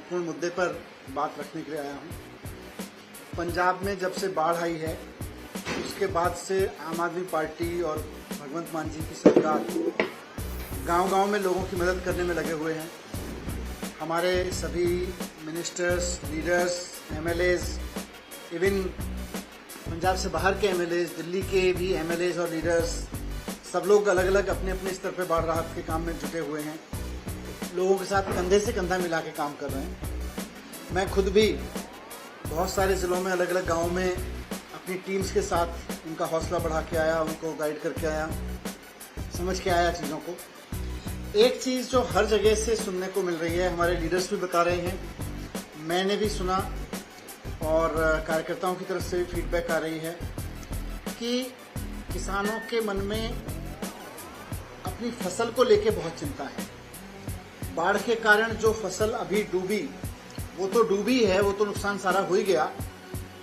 महत्वपूर्ण मुद्दे पर बात रखने के लिए आया हूँ। पंजाब में जब से बाढ़ आई है उसके बाद से आम आदमी पार्टी और भगवंत मान जी की सरकार गांव-गांव में लोगों की मदद करने में लगे हुए हैं। हमारे सभी ministers, leaders, MLAs, even Punjab से बाहर के एमएलएज, दिल्ली के भी एमएलएज और लीडर्स, सब लोग अलग अलग अपने अपने स्तर पर बाढ़ राहत के काम में जुटे हुए हैं। लोगों के साथ कंधे से कंधा मिला के काम कर रहे हैं। मैं खुद भी बहुत सारे ज़िलों में अलग अलग गाँव में अपनी टीम्स के साथ उनका हौसला बढ़ा के आया, उनको गाइड करके आया, समझ के आया चीज़ों को। एक चीज़ जो हर जगह से सुनने को मिल रही है, हमारे लीडर्स भी बता रहे हैं, मैंने भी सुना और कार्यकर्ताओं की तरफ से भी फीडबैक आ रही है कि किसानों के मन में अपनी फसल को लेके बहुत चिंता है। बाढ़ के कारण जो फसल अभी डूबी, वो तो डूबी है, वो तो नुकसान सारा हो ही गया,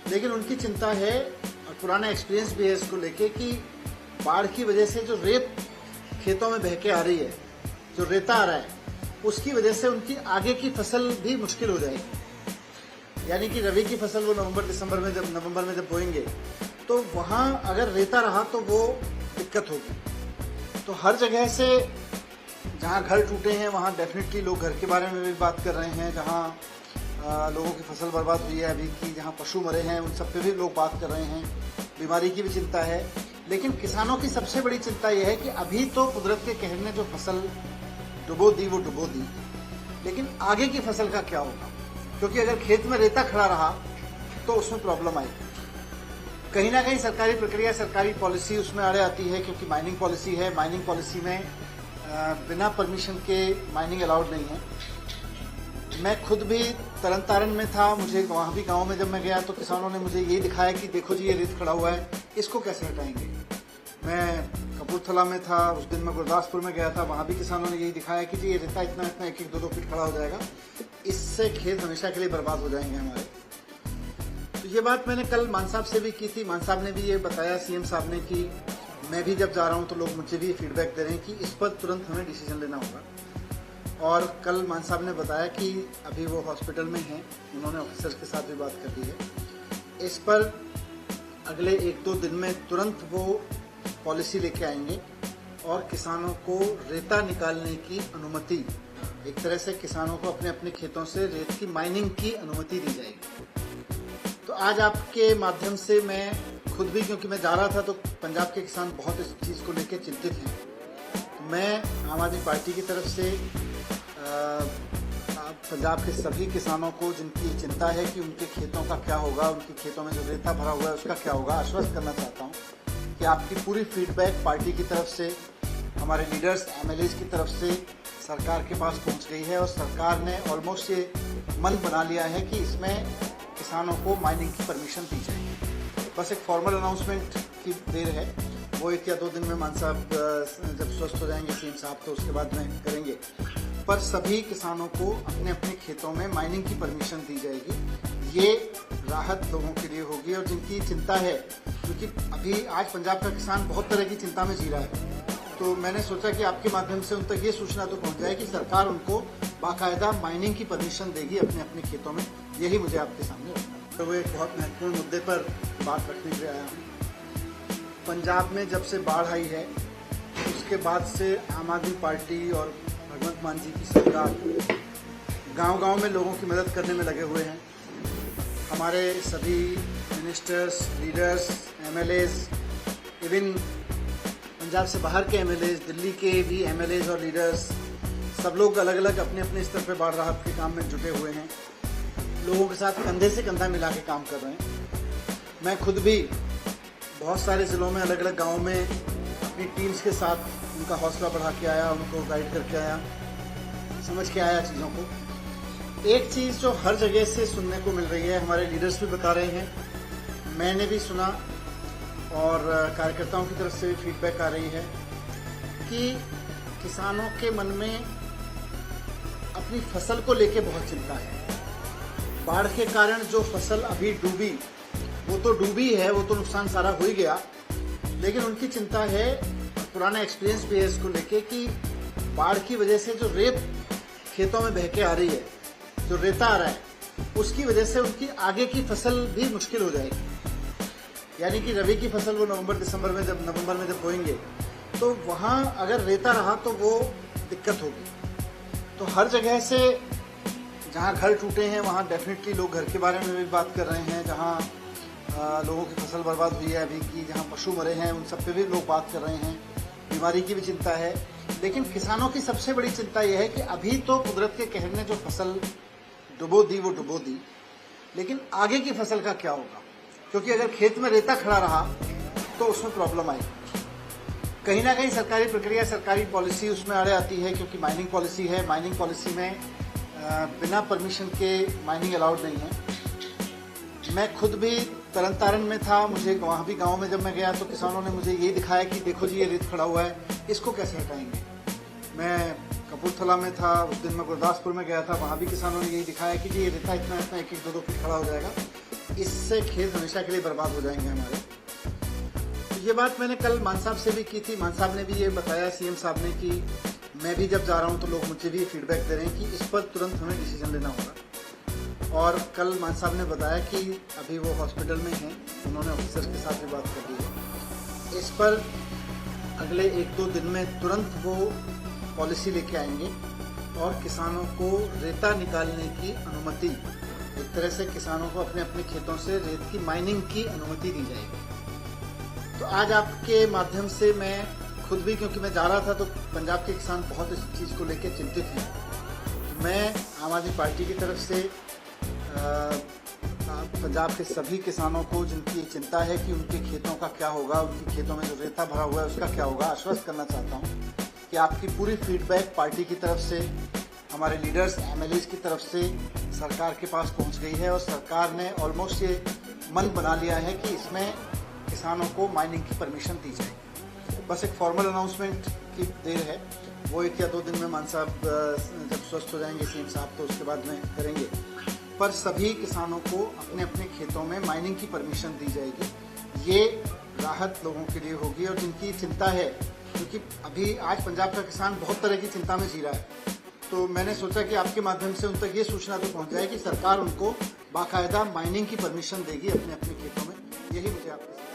लेकिन उनकी चिंता है और पुराना एक्सपीरियंस भी है इसको लेके कि बाढ़ की वजह से जो रेत खेतों में बह के आ रही है, जो रेता आ रहा है, उसकी वजह से उनकी आगे की फसल भी मुश्किल हो जाएगी। यानी कि रबी की फसल वो नवंबर में जब बोएंगे तो वहाँ अगर रेता रहा तो वो दिक्कत होगी। तो हर जगह से जहाँ घर टूटे हैं वहाँ डेफिनेटली लोग घर के बारे में भी बात कर रहे हैं। जहाँ लोगों की फसल बर्बाद हुई है अभी की, जहाँ पशु मरे हैं, उन सब पे भी लोग बात कर रहे हैं। बीमारी की भी चिंता है, लेकिन किसानों की सबसे बड़ी चिंता यह है कि अभी तो कुदरत के कहर ने जो फसल डुबो दी वो डुबो दी, लेकिन आगे की फसल का क्या होगा? क्योंकि अगर खेत में रेता खड़ा रहा तो उसमें प्रॉब्लम आएगी। कहीं ना कहीं सरकारी प्रक्रिया, सरकारी पॉलिसी उसमें आड़े आती है, क्योंकि माइनिंग पॉलिसी है। माइनिंग पॉलिसी में बिना परमिशन के माइनिंग अलाउड नहीं है। मैं खुद भी तरन तारण में था, मुझे वहाँ भी गांव में जब मैं गया तो किसानों ने मुझे ये दिखाया कि देखो जी ये रेत खड़ा हुआ है, इसको कैसे हटाएंगे। मैं कपूरथला में था, उस दिन मैं गुरदासपुर में गया था, वहाँ भी किसानों ने यही दिखाया कि जी ये रेता इतना इतना 1-1, 2-2 फीट खड़ा हो जाएगा, इससे खेत हमेशा के लिए बर्बाद हो जाएंगे हमारे। तो ये बात मैंने कल मान साहब से भी की थी। मान साहब ने भी ये बताया, सीएम साहब ने, कि मैं भी जब जा रहा हूँ तो लोग मुझे भी फीडबैक दे रहे हैं कि इस पर तुरंत हमें डिसीजन लेना होगा। और कल मान साहब ने बताया कि अभी वो हॉस्पिटल में हैं, उन्होंने ऑफिसर्स के साथ भी बात कर ली है। इस पर अगले 1-2 दिन में तुरंत वो पॉलिसी लेके आएंगे और किसानों को रेता निकालने की अनुमति, एक तरह से किसानों को अपने अपने खेतों से रेत की माइनिंग की अनुमति दी जाएगी। तो आज आपके माध्यम से मैं खुद भी, क्योंकि मैं जा रहा था तो पंजाब के किसान बहुत इस चीज़ को लेकर चिंतित हैं, तो मैं आम आदमी पार्टी की तरफ से पंजाब के सभी किसानों को, जिनकी चिंता है कि उनके खेतों का क्या होगा, उनके खेतों में जो रेता भरा हुआ है उसका क्या होगा, आश्वस्त करना चाहता हूँ कि आपकी पूरी फीडबैक पार्टी की तरफ से, हमारे लीडर्स, एमएलएज की तरफ से सरकार के पास पहुँच गई है और सरकार ने ऑलमोस्ट ये मन बना लिया है कि इसमें किसानों को माइनिंग की परमिशन दी जाएगी। बस एक फॉर्मल अनाउंसमेंट की देर है, वो 1 या 2 दिन में मान साहब जब स्वस्थ हो जाएंगे सीएम साहब तो उसके बाद में करेंगे। पर सभी किसानों को अपने अपने खेतों में माइनिंग की परमिशन दी जाएगी। ये राहत लोगों के लिए होगी। और जिनकी चिंता है, क्योंकि अभी आज पंजाब का किसान बहुत तरह की चिंता में जी रहा है, तो मैंने सोचा कि आपके माध्यम से उन तक ये सूचना तो पहुंच जाए कि सरकार उनको बाकायदा माइनिंग की परमिशन देगी अपने अपने खेतों में। यही मुझे आपके सामने रखना है। तो वो एक बहुत महत्वपूर्ण मुद्दे पर बात रखने के लिए आया हूँ। पंजाब में जब से बाढ़ आई है उसके बाद से आम आदमी पार्टी और भगवंत मान जी की सरकार गांव-गांव में लोगों की मदद करने में लगे हुए हैं। हमारे सभी ministers, leaders, MLAs, even Punjab से बाहर के एमएलएज, दिल्ली के भी एमएलएज और लीडर्स, सब लोग अलग अलग अपने अपने स्तर पर बाढ़ राहत के काम में जुटे हुए हैं। लोगों के साथ कंधे से कंधा मिला के काम कर रहे हैं। मैं खुद भी बहुत सारे ज़िलों में अलग अलग गाँव में अपनी टीम्स के साथ उनका हौसला बढ़ा के आया, उनको गाइड करके आया, समझ के आया चीज़ों को। एक चीज़ जो हर जगह से सुनने को मिल रही है, हमारे लीडर्स भी बता रहे हैं, मैंने भी सुना और कार्यकर्ताओं की तरफ से भी फीडबैक आ रही है कि किसानों के मन में अपनी फसल को लेके बहुत चिंता है। बाढ़ के कारण जो फसल अभी डूबी, वो तो डूबी है, वो तो नुकसान सारा हो ही गया, लेकिन उनकी चिंता है, पुराना एक्सपीरियंस भी है इसको लेके, कि बाढ़ की वजह से जो रेत खेतों में बह के आ रही है, जो रेता आ रहा है उसकी वजह से उनकी आगे की फसल भी मुश्किल हो जाएगी। यानी कि रबी की फसल वो नवंबर में जब बोएंगे तो वहाँ अगर रेता रहा तो वो दिक्कत होगी। तो हर जगह से जहाँ घर टूटे हैं वहाँ डेफिनेटली लोग घर के बारे में भी बात कर रहे हैं, जहाँ लोगों की फसल बर्बाद हुई है अभी की, जहाँ पशु मरे हैं उन सब पे भी लोग बात कर रहे हैं, बीमारी की भी चिंता है। लेकिन किसानों की सबसे बड़ी चिंता यह है कि अभी तो कुदरत के कहर ने जो फसल डुबो दी वो डुबो दी, लेकिन आगे की फसल का क्या होगा? क्योंकि अगर खेत में रेता खड़ा रहा तो उसमें प्रॉब्लम आएगी। कहीं ना कहीं सरकारी प्रक्रिया, सरकारी पॉलिसी उसमें आड़े आती है, क्योंकि माइनिंग पॉलिसी है। माइनिंग पॉलिसी में बिना परमिशन के माइनिंग अलाउड नहीं है। मैं खुद भी तरन तारण में था, मुझे वहाँ भी गांव में जब मैं गया तो किसानों ने मुझे यही दिखाया कि देखो जी ये रेत खड़ा हुआ है, इसको कैसे हटाएंगे। मैं कपूरथला में था, उस दिन मैं गुरदासपुर में गया था, वहाँ भी किसानों ने यही दिखाया कि जी ये रेता इतना इतना 1-1, 2-2 फीट खड़ा हो जाएगा, इससे खेत हमेशा के लिए बर्बाद हो जाएंगे हमारे। तो ये बात मैंने कल मान साहब से भी की थी। मान साहब ने भी ये बताया, सीएम साहब ने, कि मैं भी जब जा रहा हूँ तो लोग मुझे भी फीडबैक दे रहे हैं कि इस पर तुरंत हमें डिसीजन लेना होगा। और कल मान साहब ने बताया कि अभी वो हॉस्पिटल में हैं, उन्होंने ऑफिसर्स के साथ भी बात कर ली है। इस पर अगले 1-2 दिन में तुरंत वो पॉलिसी लेके आएंगे और किसानों को रेता निकालने की अनुमति, एक तरह से किसानों को अपने अपने खेतों से रेत की माइनिंग की अनुमति दी जाएगी। तो आज आपके माध्यम से मैं खुद भी, क्योंकि मैं जा रहा था तो पंजाब के किसान बहुत इस चीज़ को लेकर चिंतित हैं, मैं आम आदमी पार्टी की तरफ से पंजाब के सभी किसानों को जिनकी चिंता है कि उनके खेतों का क्या होगा, उनके खेतों में जो रेता भरा हुआ है उसका क्या होगा, आश्वस्त करना चाहता हूँ कि आपकी पूरी फीडबैक पार्टी की तरफ से, हमारे लीडर्स एमएलएज की तरफ से सरकार के पास पहुँच गई है और सरकार ने ऑलमोस्ट ये मन बना लिया है कि इसमें किसानों को माइनिंग की परमिशन दी जाएगी। बस एक फॉर्मल अनाउंसमेंट की देर है, वो 1 या 2 दिन में मान साहब जब स्वस्थ हो जाएंगे सीएम साहब तो उसके बाद में करेंगे। पर सभी किसानों को अपने अपने खेतों में माइनिंग की परमिशन दी जाएगी। ये राहत लोगों के लिए होगी और जिनकी चिंता है, क्योंकि अभी आज पंजाब का किसान बहुत तरह की चिंता में जी रहा है, तो मैंने सोचा कि आपके माध्यम से उन तक ये सूचना तो पहुंच जाए कि सरकार उनको बाकायदा माइनिंग की परमिशन देगी अपने अपने खेतों में। यही मुझे आपके